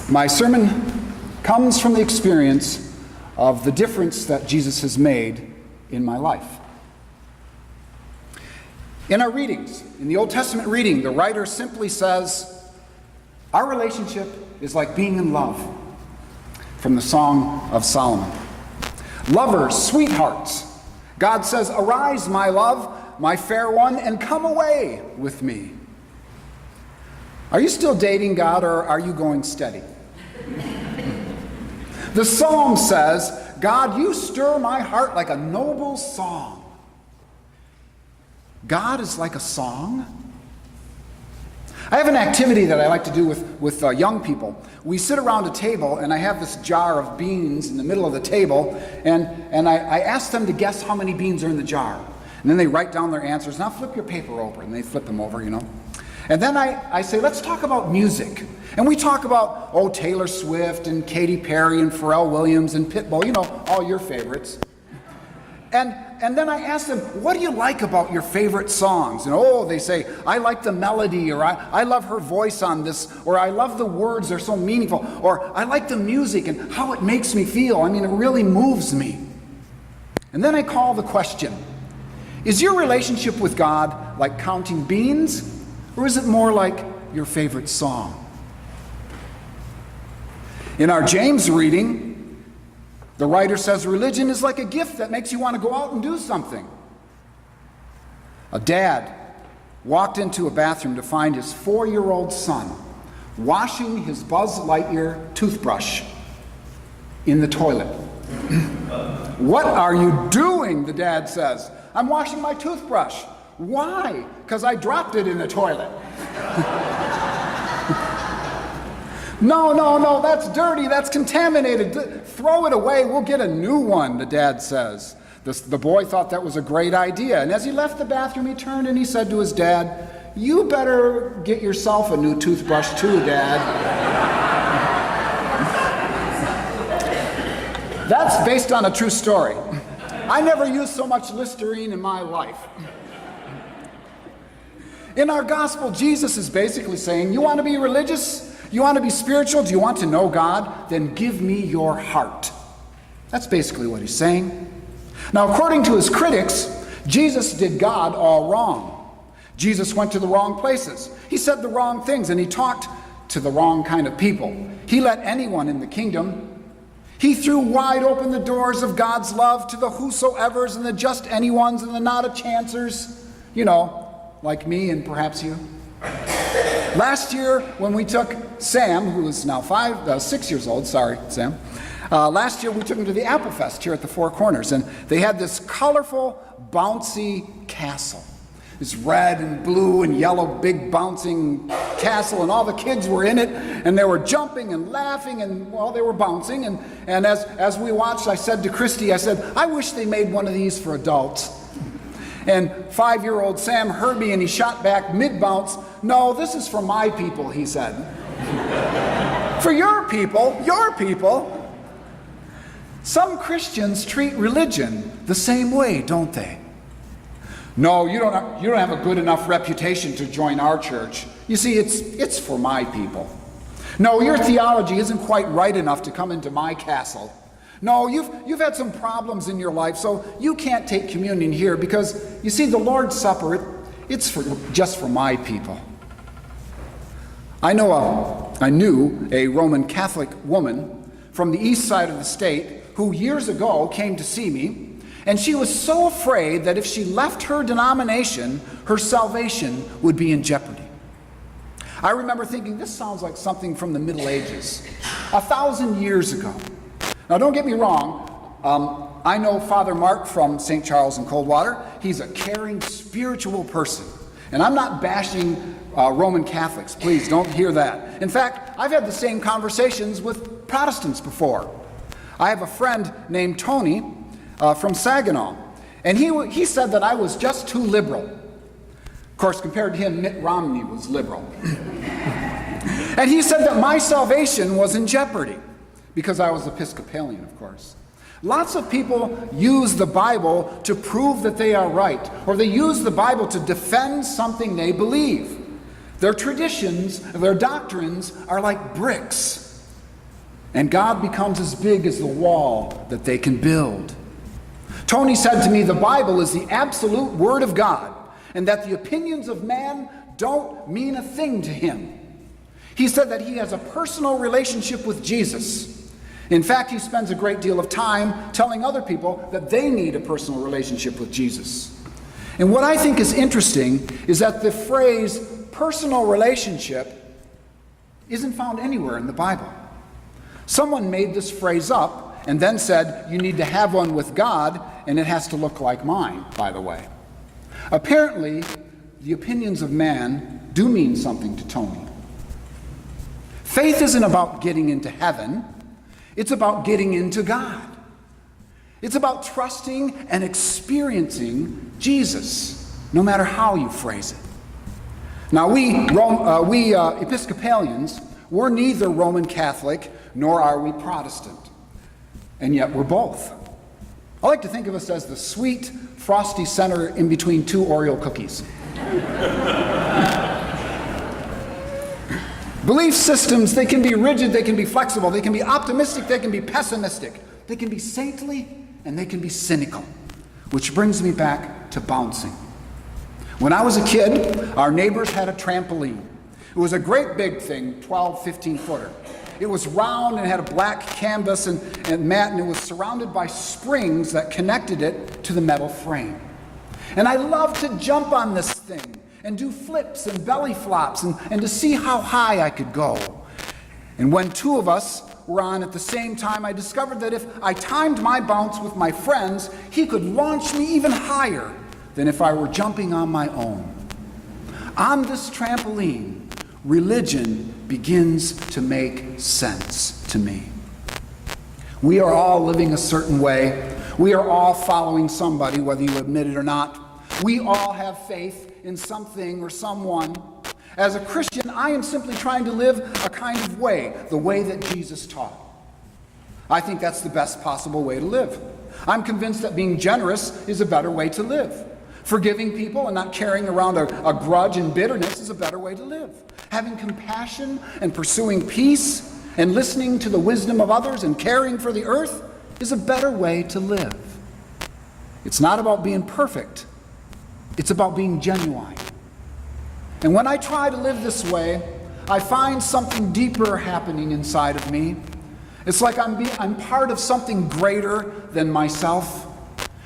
My sermon comes from the experience of the difference that Jesus has made in my life. In our readings, in the Old Testament reading, the writer simply says, our relationship is like being in love, from the Song of Solomon. Lovers, sweethearts. God says, arise, my love, my fair one, and come away with me. Are you still dating God, or are you going steady? The psalm says, God, you stir my heart like a noble song. God is like a song? I have an activity that I like to do with young people. We sit around a table, and I have this jar of beans in the middle of the table, and I ask them to guess how many beans are in the jar. And then they write down their answers. Now flip your paper over, and they flip them over, you know. And then I say, let's talk about music. And we talk about, Taylor Swift and Katy Perry and Pharrell Williams and Pitbull, you know, all your favorites. And then I ask them, what do you like about your favorite songs? And they say, I like the melody, or I love her voice on this, or I love the words, they're so meaningful, or I like the music and how it makes me feel. I mean, it really moves me. And then I call the question, is your relationship with God like counting beans? Or is it more like your favorite song? In our James reading, the writer says religion is like a gift that makes you want to go out and do something. A dad walked into a bathroom to find his 4-year-old son washing his Buzz Lightyear toothbrush in the toilet. What are you doing? The dad says. I'm washing my toothbrush. Why? Because I dropped it in the toilet. No, that's dirty, that's contaminated. Throw it away, we'll get a new one, the dad says. The boy thought that was a great idea, and as he left the bathroom, he turned and he said to his dad, you better get yourself a new toothbrush too, Dad. That's based on a true story. I never used so much Listerine in my life. In our gospel, Jesus is basically saying, you want to be religious? You want to be spiritual? Do you want to know God? Then give me your heart. That's basically what he's saying. Now, according to his critics, Jesus did God all wrong. Jesus went to the wrong places. He said the wrong things, and he talked to the wrong kind of people. He let anyone in the kingdom. He threw wide open the doors of God's love to the whosoevers and the just anyones and the not a chancers. You know, like me and perhaps you. Last year, when we took Sam, who is now 6 years old, sorry, Sam. Last year, we took him to the Apple Fest here at the Four Corners, and they had this colorful, bouncy castle. This red and blue and yellow big bouncing castle, and all the kids were in it, and they were jumping and laughing, and well, they were bouncing. And as we watched, I said to Christy, I wish they made one of these for adults. And 5-year-old Sam heard me, and he shot back mid-bounce, no, this is for my people, he said. For your people. Some Christians treat religion the same way, don't they? No, you don't have a good enough reputation to join our church. You see, it's for my people. No, your theology isn't quite right enough to come into my castle. No, you've had some problems in your life, so you can't take communion here because, you see, the Lord's Supper, it's just for my people. I knew a Roman Catholic woman from the east side of the state who years ago came to see me, and she was so afraid that if she left her denomination, her salvation would be in jeopardy. I remember thinking, this sounds like something from the Middle Ages, 1,000 years ago. Now, don't get me wrong. I know Father Mark from St. Charles in Coldwater. He's a caring, spiritual person. And I'm not bashing Roman Catholics. Please, don't hear that. In fact, I've had the same conversations with Protestants before. I have a friend named Tony from Saginaw. And he said that I was just too liberal. Of course, compared to him, Mitt Romney was liberal. And he said that my salvation was in jeopardy. Because I was Episcopalian, of course. Lots of people use the Bible to prove that they are right, or they use the Bible to defend something they believe. Their traditions, their doctrines are like bricks. And God becomes as big as the wall that they can build. Tony said to me, the Bible is the absolute Word of God, and that the opinions of man don't mean a thing to him. He said that he has a personal relationship with Jesus. In fact, he spends a great deal of time telling other people that they need a personal relationship with Jesus. And what I think is interesting is that the phrase personal relationship isn't found anywhere in the Bible. Someone made this phrase up and then said, you need to have one with God, and it has to look like mine, by the way. Apparently, the opinions of man do mean something to Tony. Faith isn't about getting into heaven. It's about getting into God. It's about trusting and experiencing Jesus, no matter how you phrase it. Now, we Episcopalians, we're neither Roman Catholic nor are we Protestant, and yet we're both. I like to think of us as the sweet, frosty center in between two Oreo cookies. Belief systems, they can be rigid, they can be flexible, they can be optimistic, they can be pessimistic, they can be saintly, and they can be cynical. Which brings me back to bouncing. When I was a kid, our neighbors had a trampoline. It was a great big thing, 12, 15-footer. It was round and had a black canvas and mat, and it was surrounded by springs that connected it to the metal frame. And I loved to jump on this thing and do flips and belly flops and to see how high I could go. And when two of us were on at the same time, I discovered that if I timed my bounce with my friends, he could launch me even higher than if I were jumping on my own. On this trampoline, religion begins to make sense to me. We are all living a certain way. We are all following somebody, whether you admit it or not. We all have faith in something or someone. As a Christian, I am simply trying to live a kind of way, the way that Jesus taught. I think that's the best possible way to live. I'm convinced that being generous is a better way to live. Forgiving people and not carrying around a grudge and bitterness is a better way to live. Having compassion and pursuing peace and listening to the wisdom of others and caring for the earth is a better way to live. It's not about being perfect. It's about being genuine. And when I try to live this way, I find something deeper happening inside of me. It's like I'm part of something greater than myself.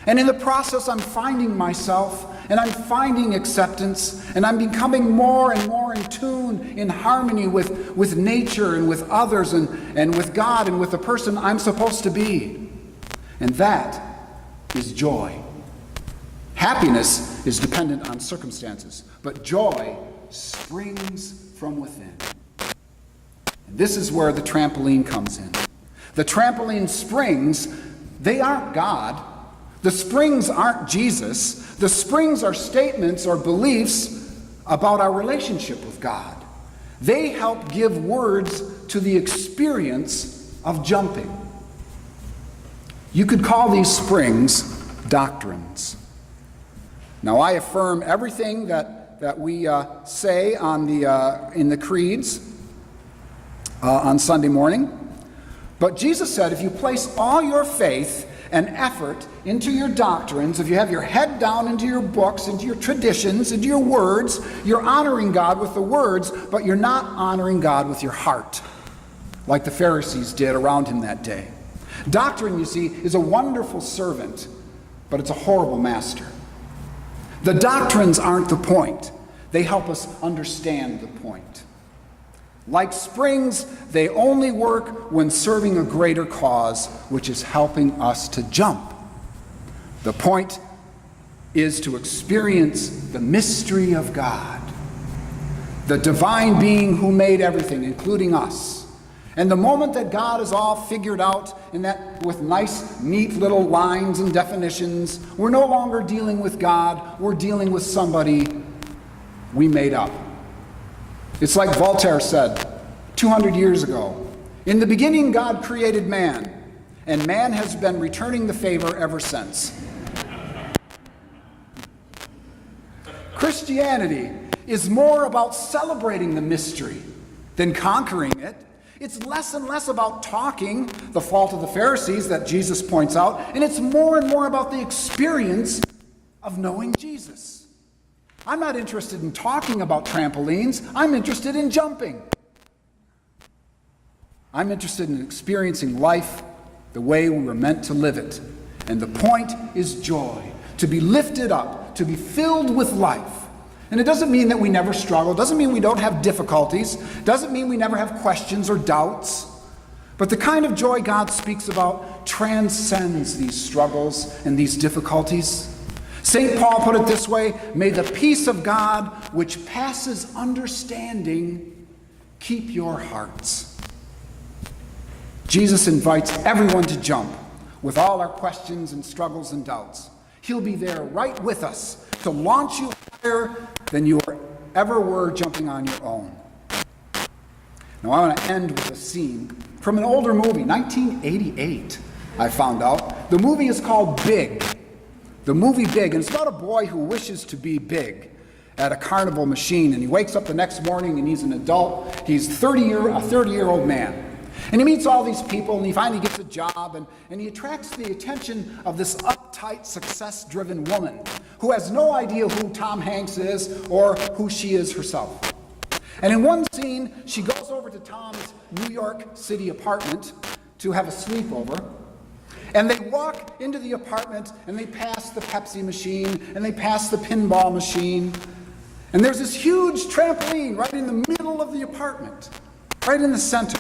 And in the process, I'm finding myself, and I'm finding acceptance, and I'm becoming more and more in tune, in harmony with nature and with others and with God and with the person I'm supposed to be. And that is joy. Happiness is dependent on circumstances, but joy springs from within. And this is where the trampoline comes in. The trampoline springs, they aren't God. The springs aren't Jesus. The springs are statements or beliefs about our relationship with God. They help give words to the experience of jumping. You could call these springs doctrines. Now, I affirm everything that we say in the creeds on Sunday morning. But Jesus said, if you place all your faith and effort into your doctrines, if you have your head down into your books, into your traditions, into your words, you're honoring God with the words, but you're not honoring God with your heart, like the Pharisees did around him that day. Doctrine, you see, is a wonderful servant, but it's a horrible master. The doctrines aren't the point. They help us understand the point. Like springs, they only work when serving a greater cause, which is helping us to jump. The point is to experience the mystery of God, the divine being who made everything, including us. And the moment that God is all figured out and that with nice, neat little lines and definitions, we're no longer dealing with God, we're dealing with somebody we made up. It's like Voltaire said 200 years ago, in the beginning God created man, and man has been returning the favor ever since. Christianity is more about celebrating the mystery than conquering it. It's less and less about talking, the fault of the Pharisees that Jesus points out, and it's more and more about the experience of knowing Jesus. I'm not interested in talking about trampolines. I'm interested in jumping. I'm interested in experiencing life the way we were meant to live it. And the point is joy, to be lifted up, to be filled with life. And it doesn't mean that we never struggle, doesn't mean we don't have difficulties, doesn't mean we never have questions or doubts. But the kind of joy God speaks about transcends these struggles and these difficulties. St. Paul put it this way, may the peace of God, which passes understanding, keep your hearts. Jesus invites everyone to jump with all our questions and struggles and doubts. He'll be there right with us to launch you higher than you ever were jumping on your own. Now I want to end with a scene from an older movie, 1988, I found out. The movie is called Big. The movie Big, and it's about a boy who wishes to be big at a carnival machine, and he wakes up the next morning and he's an adult. He's a 30-year-old man. And he meets all these people, and he finally gets a job, and he attracts the attention of this uptight, success-driven woman who has no idea who Tom Hanks is or who she is herself. And in one scene, she goes over to Tom's New York City apartment to have a sleepover, and they walk into the apartment, and they pass the Pepsi machine, and they pass the pinball machine, and there's this huge trampoline right in the middle of the apartment, right in the center.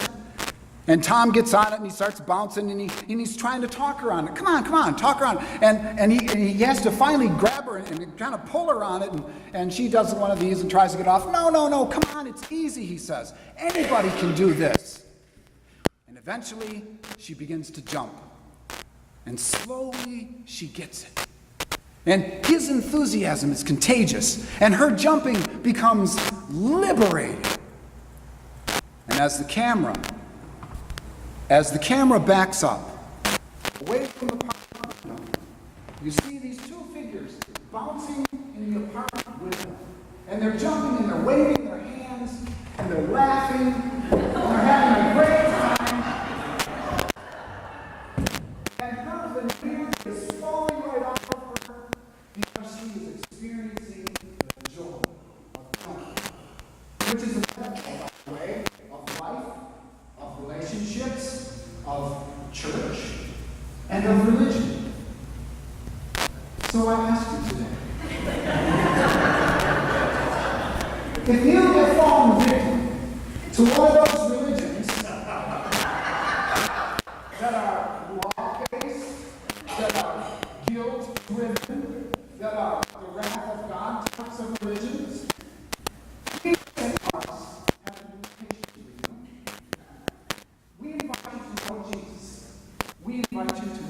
And Tom gets on it and he starts bouncing and he's trying to talk her on it. Come on, talk her on it. And he has to finally grab her and kind of pull her on it. And she does one of these and tries to get off. No, come on, it's easy, he says. Anybody can do this. And eventually she begins to jump. And slowly she gets it. And his enthusiasm is contagious. And her jumping becomes liberating. And as the camera backs up, away from the apartment window, you see these two figures bouncing in the apartment window. And they're jumping and they're waving their hands and they're laughing and they're having a great time. And her veneer is falling right off of her because she is experiencing the joy of jumping, which is a way of life, of relationships, of church, and of religion. So I ask you today, if you have fallen victim to one of those religions that are law-based, that are guilt-driven, that are the wrath of God types of religions, we and us have an invitation to you. We invite you to know Jesus. We invite you to